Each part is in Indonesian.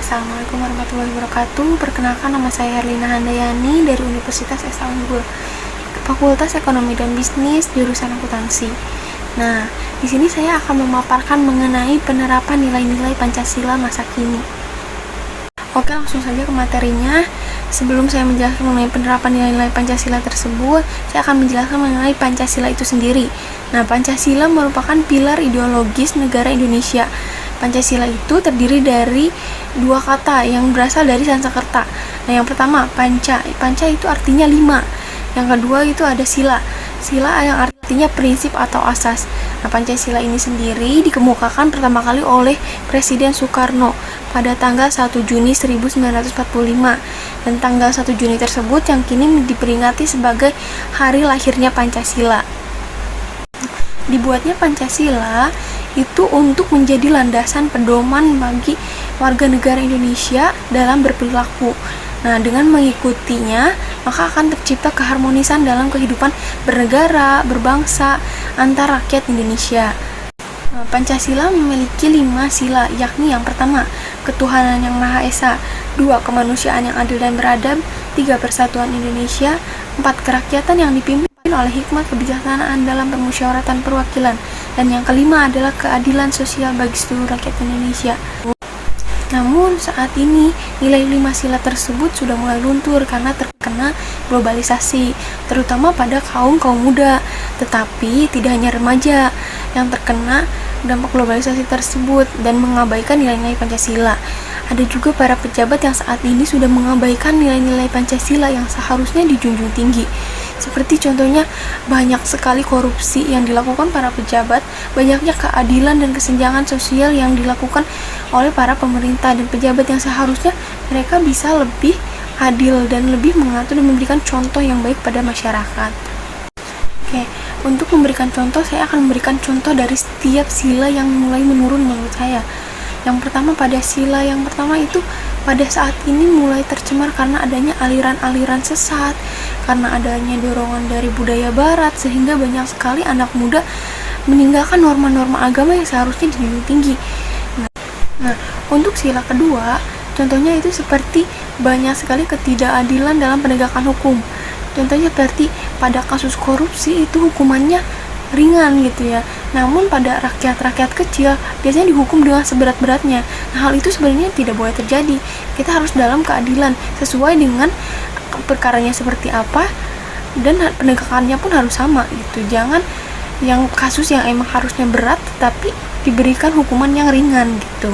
Assalamualaikum warahmatullahi wabarakatuh. Perkenalkan, nama saya Herlina Handayani dari Universitas Esa Unggul, Fakultas Ekonomi dan Bisnis, jurusan akuntansi. Nah, di sini saya akan memaparkan mengenai penerapan nilai-nilai Pancasila masa kini. Oke, langsung saja ke materinya. Sebelum saya menjelaskan mengenai penerapan nilai-nilai Pancasila tersebut, saya akan menjelaskan mengenai Pancasila itu sendiri. Nah, Pancasila merupakan pilar ideologis negara Indonesia. Pancasila itu terdiri dari dua kata yang berasal dari Sanskerta. Nah, yang pertama, panca. Panca itu artinya 5. Yang kedua itu ada sila. Sila yang artinya prinsip atau asas. Nah, Pancasila ini sendiri dikemukakan pertama kali oleh Presiden Soekarno pada tanggal 1 Juni 1945. Dan tanggal 1 Juni tersebut yang kini diperingati sebagai hari lahirnya Pancasila. Dibuatnya Pancasila itu untuk menjadi landasan pedoman bagi warga negara Indonesia dalam berperilaku. Nah, dengan mengikutinya, maka akan tercipta keharmonisan dalam kehidupan bernegara, berbangsa, antar rakyat Indonesia. Nah, Pancasila memiliki 5 sila, yakni yang pertama, ketuhanan yang Maha Esa, 2, kemanusiaan yang adil dan beradab, 3, persatuan Indonesia, 4, kerakyatan yang dipimpin oleh hikmat kebijaksanaan dalam permusyawaratan perwakilan, dan yang kelima adalah keadilan sosial bagi seluruh rakyat Indonesia. Namun saat ini nilai 5 sila tersebut sudah mulai luntur karena terkena globalisasi, terutama pada kaum muda. Tetapi tidak hanya remaja yang terkena dampak globalisasi tersebut dan mengabaikan nilai-nilai Pancasila. Ada juga para pejabat yang saat ini sudah mengabaikan nilai-nilai Pancasila yang seharusnya dijunjung tinggi. Seperti contohnya, banyak sekali korupsi yang dilakukan para pejabat, banyaknya keadilan dan kesenjangan sosial yang dilakukan oleh para pemerintah dan pejabat yang seharusnya mereka bisa lebih adil dan lebih mengatur dan memberikan contoh yang baik pada masyarakat. Oke, untuk memberikan contoh, saya akan memberikan contoh dari setiap sila yang mulai menurun menurut saya. Yang pertama, pada sila yang pertama itu pada saat ini mulai tercemar karena adanya aliran-aliran sesat, karena adanya dorongan dari budaya barat, sehingga banyak sekali anak muda meninggalkan norma-norma agama yang seharusnya dijunjung tinggi. Nah, untuk sila kedua, contohnya itu seperti banyak sekali ketidakadilan dalam penegakan hukum. Contohnya seperti pada kasus korupsi itu hukumannya ringan gitu ya, namun pada rakyat-rakyat kecil biasanya dihukum dengan seberat-beratnya. Nah, hal itu sebenarnya tidak boleh terjadi. Kita harus dalam keadilan sesuai dengan perkaranya seperti apa, dan penegakannya pun harus sama gitu. Jangan yang kasus yang emang harusnya berat tetapi diberikan hukuman yang ringan gitu.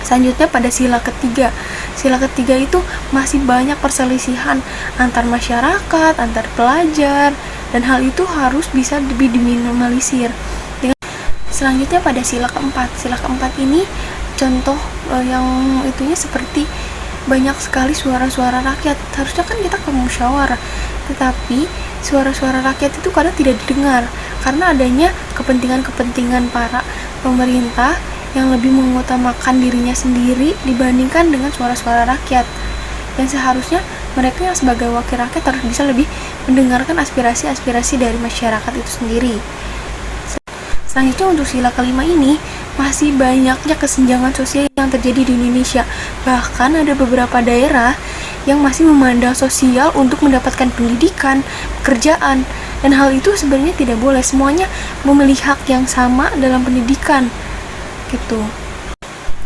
Selanjutnya pada sila ketiga. Sila ketiga itu masih banyak perselisihan antar masyarakat, antar pelajar, dan hal itu harus bisa lebih diminimalisir. Selanjutnya pada sila keempat. Sila keempat ini contoh yang itunya seperti banyak sekali suara-suara rakyat. Harusnya kan kita ke musyawarah, tetapi suara-suara rakyat itu kadang tidak didengar karena adanya kepentingan-kepentingan para pemerintah yang lebih mengutamakan dirinya sendiri dibandingkan dengan suara-suara rakyat. Dan seharusnya mereka yang sebagai wakil rakyat harus bisa lebih mendengarkan aspirasi-aspirasi dari masyarakat itu sendiri. Selanjutnya untuk sila kelima ini, masih banyaknya kesenjangan sosial yang terjadi di Indonesia. Bahkan ada beberapa daerah yang masih memandang sosial untuk mendapatkan pendidikan, pekerjaan, dan hal itu sebenarnya tidak boleh. Semuanya memiliki hak yang sama dalam pendidikan gitu.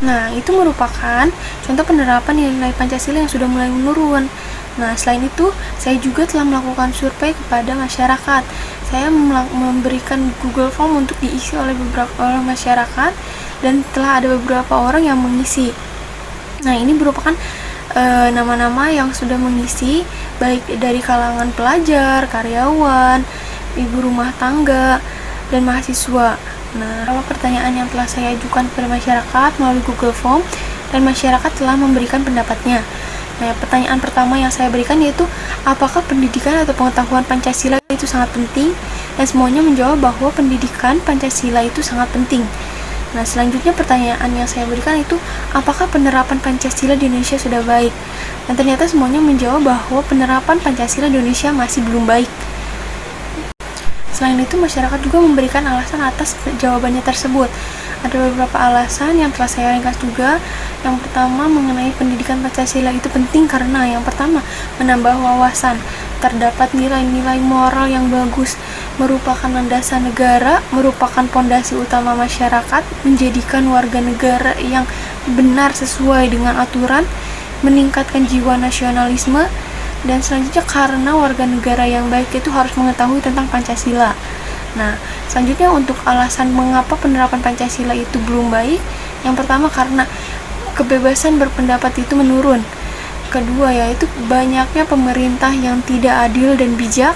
Nah, itu merupakan contoh penerapan nilai Pancasila yang sudah mulai menurun. Nah, selain itu, saya juga telah melakukan survei kepada masyarakat. Saya memberikan Google Form untuk diisi oleh beberapa orang masyarakat, dan telah ada beberapa orang yang mengisi. Nah, ini merupakan nama-nama yang sudah mengisi, baik dari kalangan pelajar, karyawan, ibu rumah tangga, dan mahasiswa. Nah, pertanyaan yang telah saya ajukan kepada masyarakat melalui Google Form, dan masyarakat telah memberikan pendapatnya. Nah, pertanyaan pertama yang saya berikan yaitu, apakah pendidikan atau pengetahuan Pancasila itu sangat penting? Dan semuanya menjawab bahwa pendidikan Pancasila itu sangat penting. Nah, selanjutnya pertanyaan yang saya berikan itu, apakah penerapan Pancasila di Indonesia sudah baik? Dan ternyata semuanya menjawab bahwa penerapan Pancasila di Indonesia masih belum baik. Selain itu, masyarakat juga memberikan alasan atas jawabannya tersebut. Ada beberapa alasan yang telah saya ringkas juga. Yang pertama, mengenai pendidikan Pancasila itu penting karena yang pertama, menambah wawasan. Terdapat nilai-nilai moral yang bagus, merupakan landasan negara, merupakan pondasi utama masyarakat, menjadikan warga negara yang benar sesuai dengan aturan, meningkatkan jiwa nasionalisme, dan selanjutnya karena warga negara yang baik itu harus mengetahui tentang Pancasila. Nah, selanjutnya untuk alasan mengapa penerapan Pancasila itu belum baik, yang pertama karena kebebasan berpendapat itu menurun. Kedua, yaitu banyaknya pemerintah yang tidak adil dan bijak,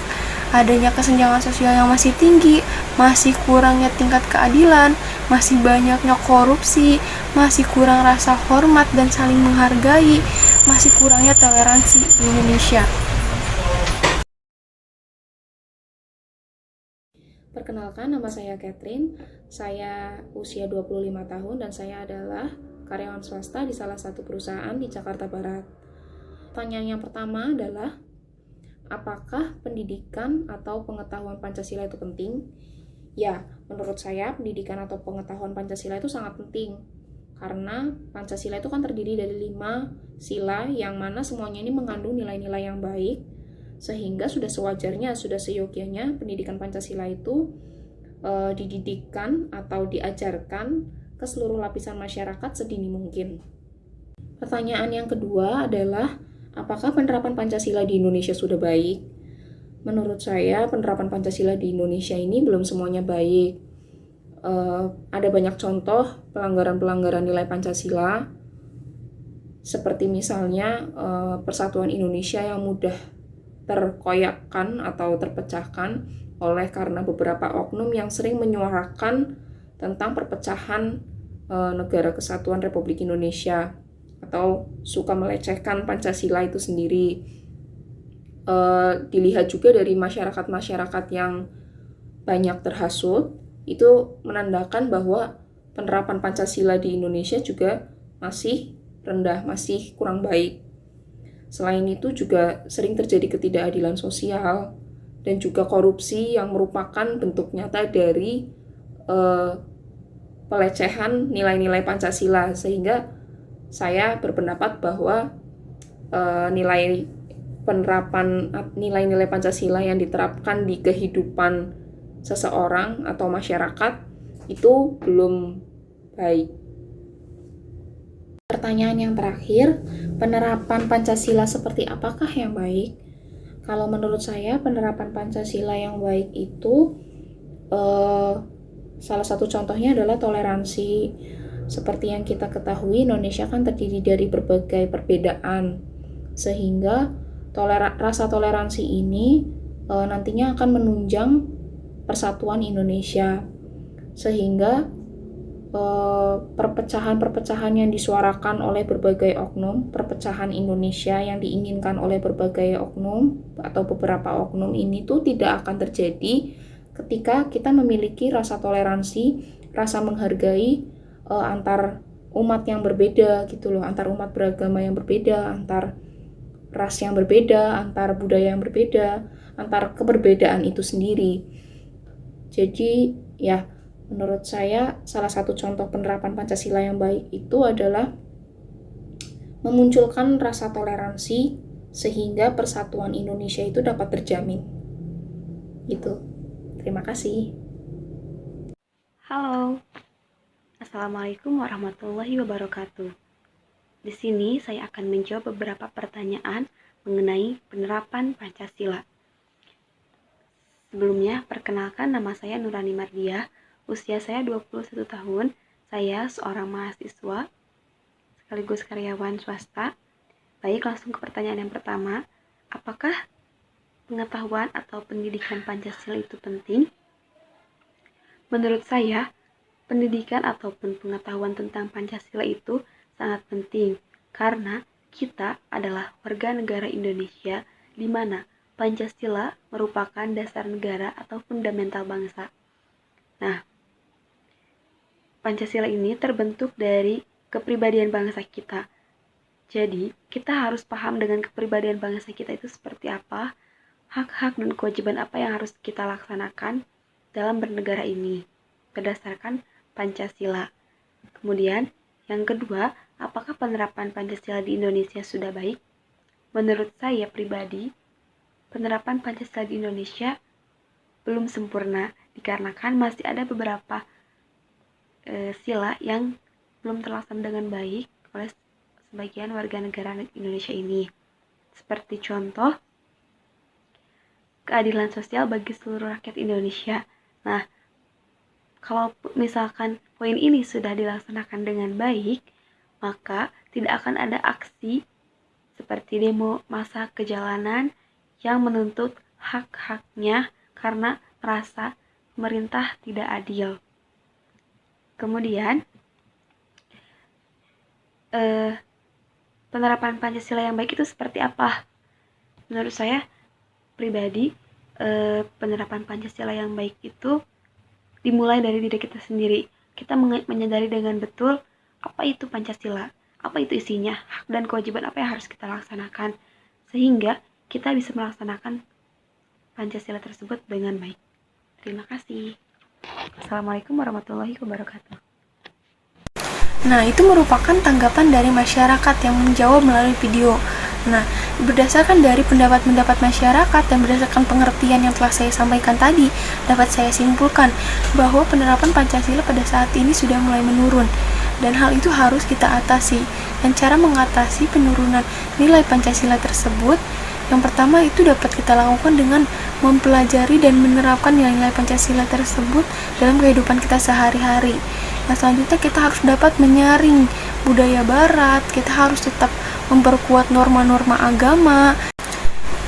adanya kesenjangan sosial yang masih tinggi, masih kurangnya tingkat keadilan, masih banyaknya korupsi, masih kurang rasa hormat dan saling menghargai, masih kurangnya toleransi di Indonesia. Perkenalkan, nama saya Catherine. Saya usia 25 tahun dan saya adalah karyawan swasta di salah satu perusahaan di Jakarta Barat. Pertanyaan yang pertama adalah, apakah pendidikan atau pengetahuan Pancasila itu penting? Ya, menurut saya pendidikan atau pengetahuan Pancasila itu sangat penting. Karena Pancasila itu kan terdiri dari 5 sila yang mana semuanya ini mengandung nilai-nilai yang baik, sehingga sudah sewajarnya, sudah seyogyanya pendidikan Pancasila itu dididikkan atau diajarkan ke seluruh lapisan masyarakat sedini mungkin. Pertanyaan yang kedua adalah, apakah penerapan Pancasila di Indonesia sudah baik? Menurut saya, penerapan Pancasila di Indonesia ini belum semuanya baik. Ada banyak contoh pelanggaran-pelanggaran nilai Pancasila, seperti misalnya persatuan Indonesia yang mudah terkoyakkan atau terpecahkan oleh karena beberapa oknum yang sering menyuarakan tentang perpecahan negara kesatuan Republik Indonesia atau suka melecehkan Pancasila itu sendiri. Dilihat juga dari masyarakat-masyarakat yang banyak terhasut, itu menandakan bahwa penerapan Pancasila di Indonesia juga masih rendah, masih kurang baik. Selain itu juga sering terjadi ketidakadilan sosial dan juga korupsi yang merupakan bentuk nyata dari pelecehan nilai-nilai Pancasila, sehingga saya berpendapat bahwa nilai penerapan nilai-nilai Pancasila yang diterapkan di kehidupan seseorang atau masyarakat itu belum baik. Pertanyaan yang terakhir, penerapan Pancasila seperti apakah yang baik? Kalau menurut saya, penerapan Pancasila yang baik itu salah satu contohnya adalah toleransi. Seperti yang kita ketahui, Indonesia kan terdiri dari berbagai perbedaan, sehingga rasa toleransi ini nantinya akan menunjang persatuan Indonesia, sehingga perpecahan-perpecahan yang disuarakan oleh berbagai oknum, perpecahan Indonesia yang diinginkan oleh berbagai oknum atau beberapa oknum ini tuh tidak akan terjadi ketika kita memiliki rasa toleransi, rasa menghargai antar umat yang berbeda gitu loh, antar umat beragama yang berbeda, antar ras yang berbeda, antar budaya yang berbeda, antar keberbedaan itu sendiri. Jadi ya, menurut saya salah satu contoh penerapan Pancasila yang baik itu adalah memunculkan rasa toleransi sehingga persatuan Indonesia itu dapat terjamin. Gitu. Terima kasih. Halo, Assalamualaikum warahmatullahi wabarakatuh. Di sini saya akan menjawab beberapa pertanyaan mengenai penerapan Pancasila. Sebelumnya, perkenalkan nama saya Nurani Mardiah, usia saya 21 tahun, saya seorang mahasiswa sekaligus karyawan swasta. Baik, langsung ke pertanyaan yang pertama, apakah pengetahuan atau pendidikan Pancasila itu penting? Menurut saya, pendidikan ataupun pengetahuan tentang Pancasila itu sangat penting karena kita adalah warga negara Indonesia di mana Pancasila merupakan dasar negara atau fundamental bangsa. Nah, Pancasila ini terbentuk dari kepribadian bangsa kita. Jadi, kita harus paham dengan kepribadian bangsa kita itu seperti apa, hak-hak dan kewajiban apa yang harus kita laksanakan, dalam bernegara ini berdasarkan Pancasila. Kemudian, yang kedua, apakah penerapan Pancasila di Indonesia sudah baik? Menurut saya pribadi, penerapan Pancasila di Indonesia belum sempurna dikarenakan masih ada beberapa sila yang belum terlaksana dengan baik oleh sebagian warga negara Indonesia ini. Seperti contoh, keadilan sosial bagi seluruh rakyat Indonesia. Nah, kalau misalkan poin ini sudah dilaksanakan dengan baik, maka tidak akan ada aksi seperti demo massa ke jalanan yang menuntut hak-haknya karena merasa pemerintah tidak adil. Kemudian, penerapan Pancasila yang baik itu seperti apa? Menurut saya pribadi, penerapan Pancasila yang baik itu dimulai dari diri kita sendiri. Kita menyadari dengan betul apa itu Pancasila, apa itu isinya, hak dan kewajiban apa yang harus kita laksanakan, sehingga kita bisa melaksanakan Pancasila tersebut dengan baik. Terima kasih. Assalamualaikum warahmatullahi wabarakatuh. Nah, itu merupakan tanggapan dari masyarakat yang menjawab melalui video. Nah, berdasarkan dari pendapat-pendapat masyarakat dan berdasarkan pengertian yang telah saya sampaikan tadi, dapat saya simpulkan bahwa penerapan Pancasila pada saat ini sudah mulai menurun, dan hal itu harus kita atasi. Dan cara mengatasi penurunan nilai Pancasila tersebut, yang pertama itu dapat kita lakukan dengan mempelajari dan menerapkan nilai-nilai Pancasila tersebut dalam kehidupan kita sehari-hari. Nah, selanjutnya kita harus dapat menyaring budaya barat, kita harus tetap memperkuat norma-norma agama,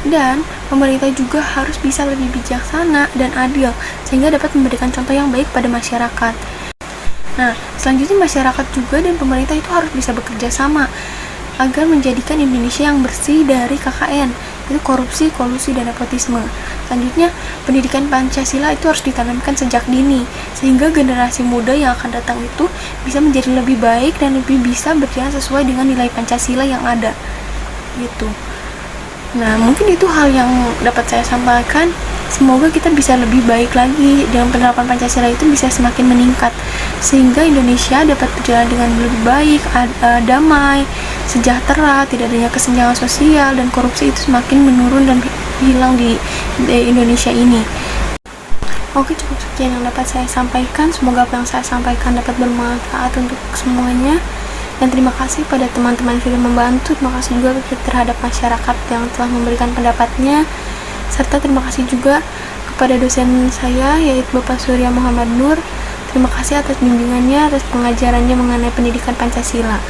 dan pemerintah juga harus bisa lebih bijaksana dan adil sehingga dapat memberikan contoh yang baik pada masyarakat. Nah, selanjutnya masyarakat juga dan pemerintah itu harus bisa bekerja sama agar menjadikan Indonesia yang bersih dari KKN, itu korupsi, kolusi, dan nepotisme. Selanjutnya, pendidikan Pancasila itu harus ditanamkan sejak dini, sehingga generasi muda yang akan datang itu bisa menjadi lebih baik dan lebih bisa berjalan sesuai dengan nilai Pancasila yang ada. Gitu. Nah, mungkin itu hal yang dapat saya sampaikan. Semoga kita bisa lebih baik lagi dengan penerapan Pancasila itu bisa semakin meningkat, sehingga Indonesia dapat berjalan dengan lebih baik, damai, sejahtera, tidak adanya kesenjangan sosial, dan korupsi itu semakin menurun dan hilang di Indonesia ini. Oke, cukup sekian yang dapat saya sampaikan. Semoga apa yang saya sampaikan dapat bermanfaat untuk semuanya. Dan terima kasih pada teman-teman yang sudah membantu. Terima kasih juga terhadap masyarakat yang telah memberikan pendapatnya. Serta terima kasih juga kepada dosen saya, yaitu Bapak Surya Muhammad Nur. Terima kasih atas bimbingannya, atas pengajarannya mengenai pendidikan Pancasila.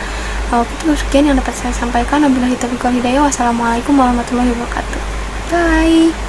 Cukup sekian yang dapat saya sampaikan. Wabillahi taufiq wal hidayah. Wassalamualaikum warahmatullahi wabarakatuh. Bye.